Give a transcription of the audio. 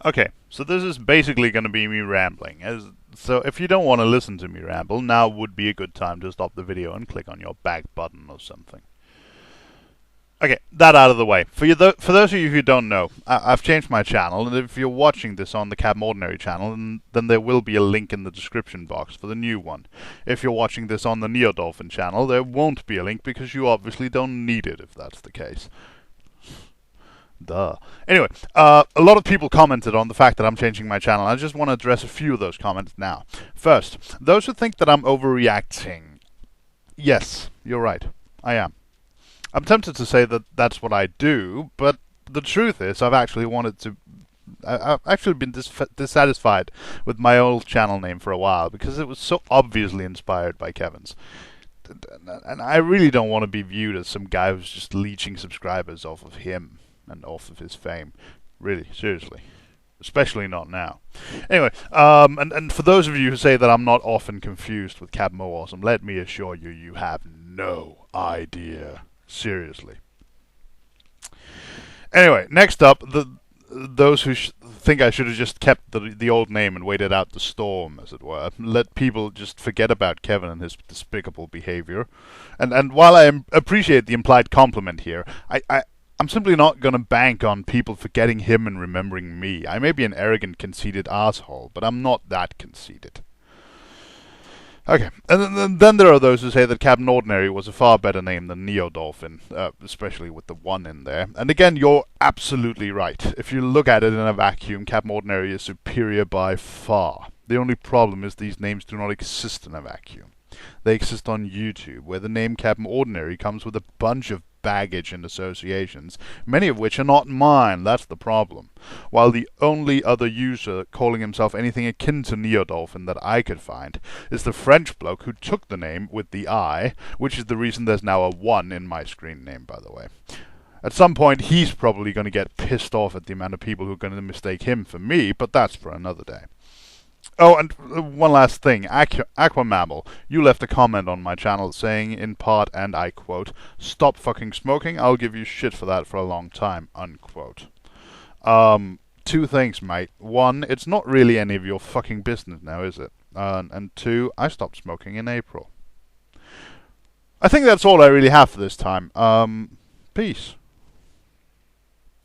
Okay, so this is basically going to be me rambling. So if you don't want to listen to me ramble, now would be a good time to stop the video and click on your back button or something. Okay, that out of the way. For those of you who don't know, I've changed my channel, and if you're watching this on the CapnOrdinary channel, then there will be a link in the description box for the new one. If you're watching this on the Neodolphin channel, there won't be a link because you obviously don't need it if that's the case. Duh. Anyway, a lot of people commented on the fact that I'm changing my channel. I just want to address a few of those comments now. First, those who think that I'm overreacting. Yes, you're right. I am. I'm tempted to say that that's what I do, but the truth is I've actually wanted to I've actually been dissatisfied with my old channel name for a while because it was so obviously inspired by Kevin's. And I really don't want to be viewed as some guy who's just leeching subscribers off of him and off of his fame. Really, seriously. Especially not now. Anyway, and for those of you who say that I'm not often confused with Capmo Awesome, let me assure you, you have no idea. Seriously. Anyway, next up, those who think I should have just kept the old name and waited out the storm, as it were. Let people just forget about Kevin and his despicable behavior. And while I appreciate the implied compliment here, I'm simply not going to bank on people forgetting him and remembering me. I may be an arrogant, conceited asshole, but I'm not that conceited. Okay, and then there are those who say that CapnOrdinary was a far better name than Neodolphin, especially with the 1 in there. And again, you're absolutely right. If you look at it in a vacuum, CapnOrdinary is superior by far. The only problem is these names do not exist in a vacuum. They exist on YouTube, where the name CapnOrdinary comes with a bunch of baggage and associations, many of which are not mine. That's the problem. While the only other user calling himself anything akin to Neodolphin that I could find is the French bloke who took the name with the I, which is the reason there's now a 1 in my screen name, by the way. At some point, he's probably going to get pissed off at the amount of people who are going to mistake him for me, but that's for another day. Oh, and one last thing. Aquamammal, you left a comment on my channel saying, in part, and I quote, "Stop fucking smoking, I'll give you shit for that for a long time," unquote. Two things, mate. One, it's not really any of your fucking business now, is it? And two, I stopped smoking in April. I think that's all I really have for this time. Peace.